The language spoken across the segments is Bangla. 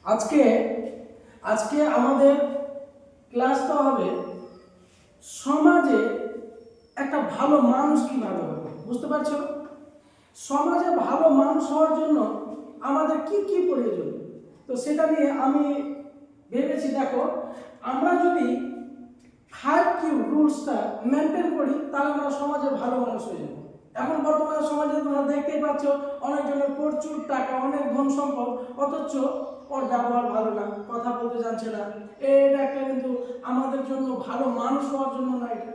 আজকে আজকে আমাদের ক্লাসটা হবে সমাজে একটা ভালো মানুষ কিভাবে হবে। বুঝতে পারছো? সমাজে ভালো মানুষ হওয়ার জন্য আমাদের কি কি প্রয়োজন, তো সেটা নিয়ে আমি ভেবেছি। দেখো, আমরা যদি 5Q রুলসটা মেনটেন করি তাহলে আমরা সমাজে ভালো মানুষ হয়ে যাব। এখন বর্তমানে সমাজে তোমরা দেখতেই পাচ্ছ অনেকজনের প্রচুর টাকা, অনেক ধন সম্পদ, অথচ ওর ব্যবহার ভালো না, কথা বলতে জানছে না। এটা একটা কিন্তু আমাদের জন্য ভালো মানুষ হওয়ার জন্য না। এটা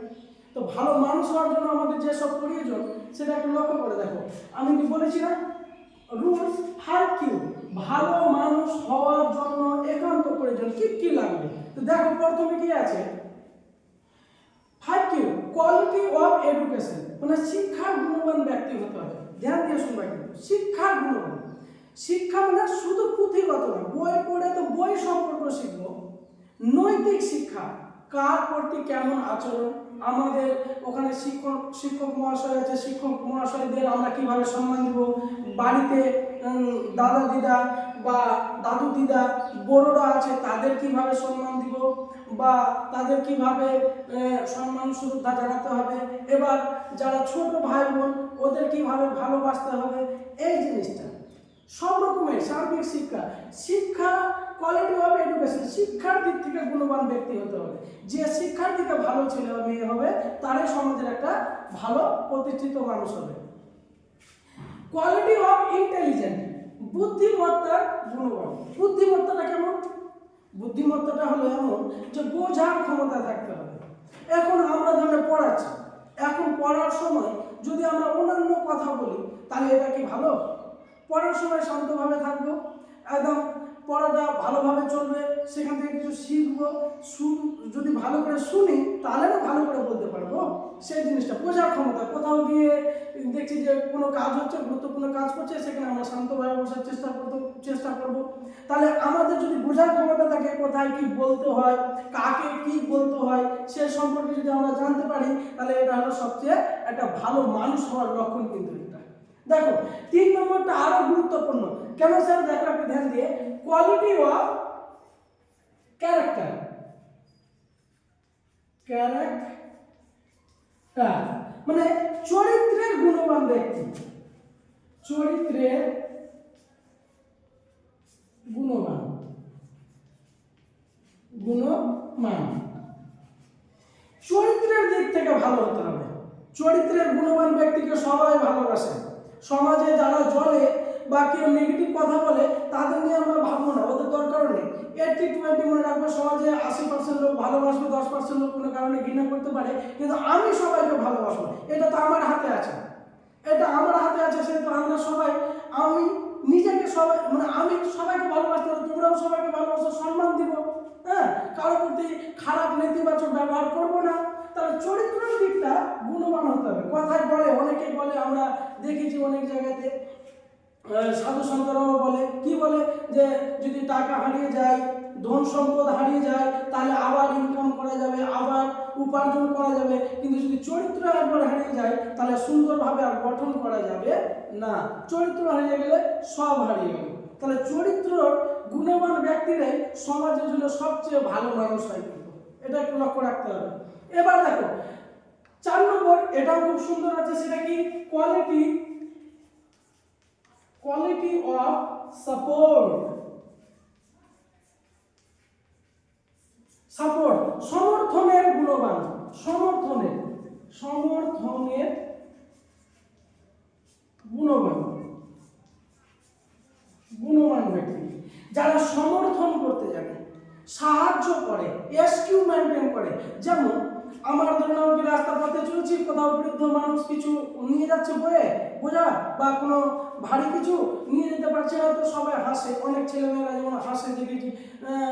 তো ভালো মানুষ হওয়ার জন্য আমাদের যেসব প্রয়োজন সেটা একটু লক্ষ্য করে দেখো। আমি কি বলেছি না, রুলস 5Q ভালো মানুষ হওয়ার জন্য একান্ত প্রয়োজন। কি কি লাগবে? তো দেখো, প্রথমে কি আছে, 5Q কোয়ালিটি অফ এডুকেশন, মানে শিক্ষার গুণবান ব্যক্তি হতে হবে। ধ্যান দিয়ে শুনবা, কিন্তু শিক্ষার গুণবান। শিক্ষা মানে শুধু পুঁথিগত না, বই পড়ে তো বই সম্পর্ক শিখবো। নৈতিক শিক্ষা, কার প্রতি কেমন আচরণ, আমাদের ওখানে শিক্ষক মহাশয় আছে, শিক্ষক মহাশয়দের আমরা কিভাবে সম্মান দেব, বাড়িতে দাদা দিদা বা দাদু দিদা বড়রা আছে তাদের কিভাবে সম্মান দিব, বা তাদের কিভাবে সম্মান শ্রদ্ধা জানাতে হবে, এবার যারা ছোট ভাই বোন ওদের কিভাবে ভালোবাসতে হবে। এই জিনিসটা সব রকমের সার্বিক শিক্ষা। শিক্ষা কোয়ালিটি অফ এডুকেশন, শিক্ষার দিক থেকে গুণবান ব্যক্তি হতে হবে। যে শিক্ষার দিকে ভালো ছেলে বা মেয়ে হবে তারাই সমাজের একটা ভালো প্রতিষ্ঠিত মানুষ হবে। কোয়ালিটি অফ ইন্টেলিজেন্ট, বুদ্ধিমত্তার গুণবান। বুদ্ধিমত্তাটা কেমন? বুদ্ধিমত্তাটা হলো এমন যে বোঝার ক্ষমতা থাকতে হবে। এখন আমরা ধরে পড়াচ্ছি, এখন পড়ার সময় যদি আমরা অন্যান্য কথা বলি তাহলে এটা কি ভালো? পড়ার সময় শান্তভাবে থাকবো, একদম পড়াটা ভালোভাবে চলবে, সেখান থেকে কিছু শিখবো। যদি ভালো করে শুনি তাহলে না ভালো করে বলতে পারবো। সেই জিনিসটা বোঝার ক্ষমতা। কোথাও গিয়ে দেখছি যে কোনো কাজ হচ্ছে, গুরুত্বপূর্ণ কাজ করছে, সেখানে আমরা শান্তভাবে বসার চেষ্টা করব। তাহলে আমাদের যদি বোঝার ক্ষমতা থাকে, কোথায় কি বলতে হয়, কাকে কি বলতে হয়, সে সম্পর্কে যদি আমরা জানতে পারি, তাহলে এটা হলো সবচেয়ে একটা ভালো মানুষ হওয়ার লক্ষণ। কিন্তু এটা দেখো, 3 নম্বরটা আরো গুরুত্বপূর্ণ। কেন স্যার? দেখো একটু ধ্যান দিয়ে, কোয়ালিটি অফ ক্যারেক্টার। ক্যারেক্টার মানে চরিত্রের গুণবান ব্যক্তি। চরিত্রের গুণবান, চরিত্রের দিক থেকে ভালো হতে হবে। চরিত্রের গুণবান ব্যক্তিকে সবাই ভালোবাসে। সমাজে যারা জ্বলে বা কেউ নেগেটিভ কথা বলে তাদের নিয়ে আমরা ভাববো না, ওদের দরকারও নেই। 80-20 মনে রাখবো, সমাজে 80% লোক ভালোবাসবে, 10% লোক কোনো কারণে ঘৃণা করতে পারে, কিন্তু আমি সবাইকে ভালোবাসবো। এটা তো আমার হাতে আছে, এটা আমার হাতে আছে। সেহেতু আমরা সবাই, আমি নিজেকে সবাই, মানে আমি সবাইকে ভালোবাসতে হবে, তোমরাও সবাইকে ভালোবাসো, সম্মান দিব। হ্যাঁ, কারোর প্রতি খারাপ নেতিবাচক ব্যবহার করবো না। তাহলে চরিত্রের দিকটা গুণবান হতে হবে। কথায় বলে, অনেকে বলে, আমরা দেখেছি অনেক জায়গাতে, সাধু সন্তরাও বলে, কি বলে, যে যদি টাকা হারিয়ে যায়, ধন সম্পদ হারিয়ে যায়, তাহলে আবার ইনকাম করা যাবে, আবার উপার্জন করা যাবে, কিন্তু যদি চরিত্র একবার হারিয়ে যায় তাহলে সুন্দরভাবে আর গঠন করা যাবে না। চরিত্র হারিয়ে গেলে সব হারিয়ে গেল। তাহলে চরিত্র গুণবান ব্যক্তিরাই সমাজের জন্য সবচেয়ে ভালো মানুষ হয়। কিন্তু এটা একটু লক্ষ্য রাখতে হবে। এবার দেখো 4 নম্বর, এটাও খুব সুন্দর আছে। সেটা কি? Quality of support. সমর্থনের গুণবান। সমর্থনের গুণবান ব্যক্তি যারা সমর্থন করতে জানে, সাহায্য করে, এসকিউ মেনটেন করে। যেমন আমার ধরুন, আমি রাস্তা পথে চলছি, কোথাও বৃদ্ধ মানুষ কিছু নিয়ে যাচ্ছে বোঝা বা কোনো ভারী কিছু নিয়ে যেতে পারছে না, তো সবাই হাসে। অনেক ছেলেমেয়েরা যেমন হাসে, দেখেছি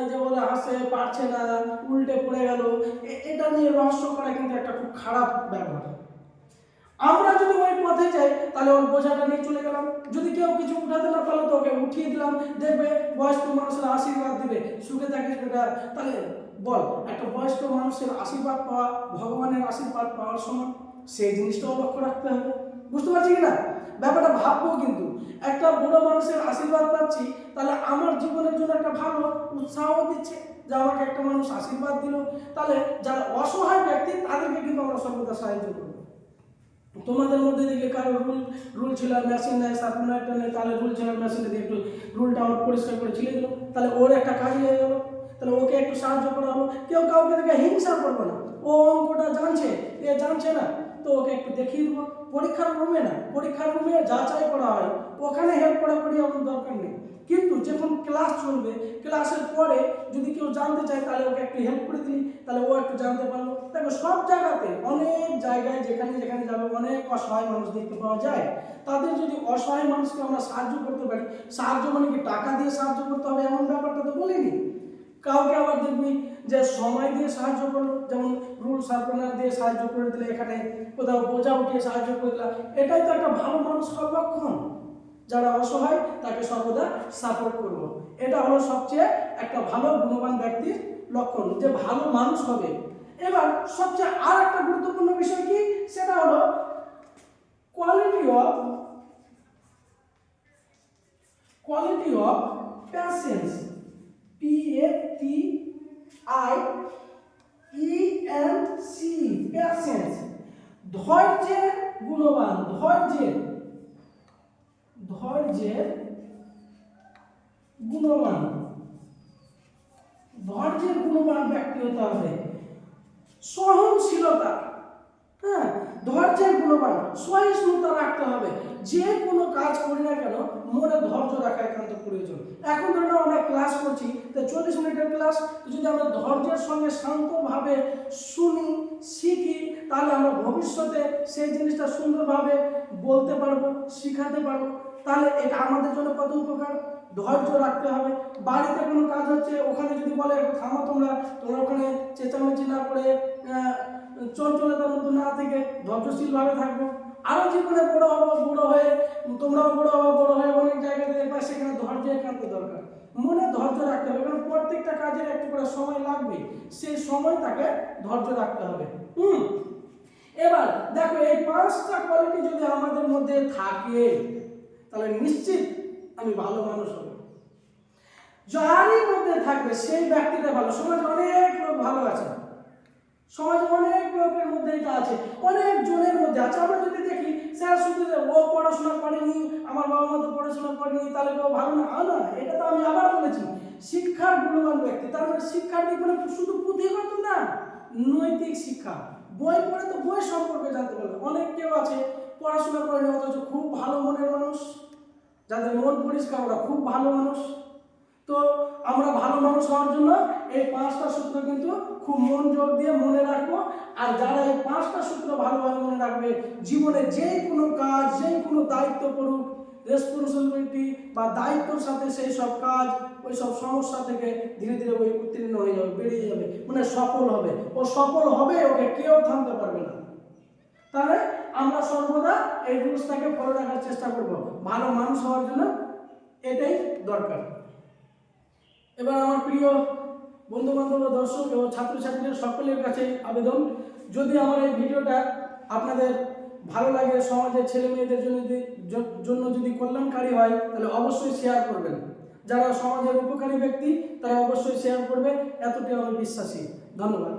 যে বলে হাসে, পারছে না, উল্টে পড়ে গেল। এটা নিয়ে রহস্য করা কিন্তু একটা খুব খারাপ ব্যবহার। আমরা যদি ওই পথে যাই তাহলে ওর বোঝাটা নিয়ে চলে গেলাম। যদি কেউ কিছু উঠাতে না পারলো তো ওকে উঠিয়ে দিলাম। দেখবে বয়স্ক মানুষের আশীর্বাদ দিবে, সুখে থাকিস বেটা। তাহলে বল, একটা বয়স্ক মানুষের আশীর্বাদ পাওয়া ভগবানের আশীর্বাদ পাওয়ার সময়, সেই জিনিসটাও লক্ষ্য রাখতে হবে। বুঝতে পারছি কিনা ব্যাপারটা? ভাববো কিন্তু একটা বুড়ো মানুষের আশীর্বাদ পাচ্ছি, তাহলে আমার জীবনের জন্য একটা ভালো উৎসাহ দিচ্ছে যে আমাকে একটা মানুষ আশীর্বাদ দিল। তাহলে যারা অসহায় ব্যক্তি তাদেরকে কিন্তু আমরা সর্বদা সাহায্য করবো। তোমাদের মধ্যে দেখলে কারো রুল ছিলার মেশিন নেয়, শার্পনার একটা নেই, তাহলে রুল ছিলার মেশিনে দিয়ে একটু রুলটা আমার পরিষ্কার করে ছিলে দিল, তাহলে ওর একটা কাজ হয়ে গেল, তাহলে ওকে একটু সাহায্য করা হলো। কেউ কাউকে দেখে হিংসা করবে না, ও অঙ্কটা জানছে এ জানছে না, তো ওকে একটু দেখিয়ে দেবো। পরীক্ষার রুমে না, পরীক্ষার রুমে যাচাই করা হয়, ওখানে হেল্প করাকরি আমার দরকার নেই। কিন্তু যখন ক্লাস চলবে, ক্লাসের পরে যদি কেউ জানতে চায় তাহলে ওকে একটু হেল্প করে দিই, তাহলে ও একটু জানতে পারলো। দেখো সব জায়গাতে অনেক জায়গায় যেখানে যেখানে যাবে অনেক অসহায় মানুষ দেখতে পাওয়া যায়। তাদের যদি অসহায় মানুষকে আমরা সাহায্য করতে পারি, সাহায্য মানে কি টাকা দিয়ে সাহায্য করতে হবে এমন ব্যাপারটা তো বলিনি। কাউকে আবার দেখবি যে সময় দিয়ে সাহায্য করলো, যেমন রুল শার্পনার দিয়ে সাহায্য করে দিলে, এখানে কোথাও বোঝা উঠিয়ে সাহায্য করে দিলাম, এটাই তো একটা ভালো মানুষ হওয়ার লক্ষণ। যারা অসহায় তাকে সর্বদা সাপোর্ট করব, এটা হলো সবচেয়ে একটা ভালো গুণবান ব্যক্তির লক্ষণ, যে ভালো মানুষ হবে। এবার সবচেয়ে আর একটা গুরুত্বপূর্ণ বিষয় কি, সেটা হলো quality of patience, PATIENC, patience, ধৈর্যের গুণবান, ধৈর্যের গুণবান ব্যক্তি হতে হবে। সহনশীলতা, হ্যাঁ, ধৈর্যের গুণবান, সহিষ্ণুতা রাখতে হবে। যে কোনো কাজ করি না কেন মনে ধৈর্য রাখা একান্ত প্রয়োজন। এখন ধরো আমরা ক্লাস করছি, তো 40 মিনিটের ক্লাস, যদি আমরা ধৈর্যের সঙ্গে শান্তভাবে শুনি, শিখি, তাহলে আমরা ভবিষ্যতে সেই জিনিসটা সুন্দরভাবে বলতে পারবো, শিখাতে পারবো। তাহলে এটা আমাদের জন্য কত উপকার। ধৈর্য রাখতে হবে। বাড়িতে কোনো কাজ হচ্ছে, ওখানে যদি বলে থামো তোমরা ওখানে চেঁচামেচি না করে চঞ্চলতার মতো না থেকে ধৈর্যশীলভাবে থাকবো। আরও জীবনে বড় হয়ে তোমরাও বড় হয়ে অনেক জায়গাতে দেখবে, সেখানে ধৈর্য একান্ত দরকার। মনে ধৈর্য রাখতে হবে, কারণ প্রত্যেকটা কাজের একটু করে সময় লাগবে, সেই সময় তাকে ধৈর্য রাখতে হবে। এবার দেখো এই 5টা কোয়ালিটি যদি আমাদের মধ্যে থাকে, তাহলে নিশ্চিত আমি ভালো মানুষ হব। যারই মধ্যে থাকবে সেই ব্যক্তিটা ভালো। সমাজে অনেক লোক ভালো আছে, সমাজে অনেক লোকের মধ্যে এটা আছে, অনেক জনের মধ্যে আছে। আমরা যদি দেখি স্যার শুধু ও পড়াশোনা করেনি, আমার বাবা মা তো পড়াশোনা করেনি, তাহলে ও ভালো না, না, এটা তো আমি আবার বলেছি, শিক্ষার গুণবান ব্যক্তি। তার মানে শিক্ষার দিক মানে শুধু পুঁথিগত না, নৈতিক শিক্ষা। বই পড়ে তো বই সম্পর্কে জানতে পারবে। অনেক কেউ আছে পড়াশোনা করেনি অথচ খুব ভালো মনের মানুষ, যাদের মন পরিষ্কার, ওরা খুব ভালো মানুষ। তো আমরা ভালো মানুষ হওয়ার জন্য এই 5টা সূত্র কিন্তু খুব মনোযোগ দিয়ে মনে রাখবো। আর যারা এই 5টা সূত্র ভালোভাবে মনে রাখবে, জীবনে যে কোনো কাজ, যে কোনো দায়িত্ব পড়ুক, রেসপন্সিবিলিটি বা দায়িত্বর সাথে সেই সব কাজ, ওই সব সমস্যা থেকে ধীরে ধীরে ওই উত্তীর্ণ হয়ে যাবে, বেরিয়ে যাবে, মানে সফল হবে। ও সফল হবে, ওকে কেউ থামতে পারবে না। তাহলে আমরা সর্বদা এই রুলসটাকে ফলো রাখার চেষ্টা করব, ভালো মানুষ হওয়ার জন্য এটাই দরকার। এবার আমার প্রিয় বন্ধু বান্ধব, দর্শক এবং ছাত্রছাত্রীদের সকলের কাছে আবেদন, যদি আমার এই ভিডিওটা আপনাদের ভালো লাগে, সমাজের ছেলে মেয়েদের জন্য যদি কল্যাণকারী হয়, তাহলে অবশ্যই শেয়ার করবেন। যারা সমাজের উপকারী ব্যক্তি তারা অবশ্যই শেয়ার করবে, এতটাই আমি বিশ্বাসী। ধন্যবাদ।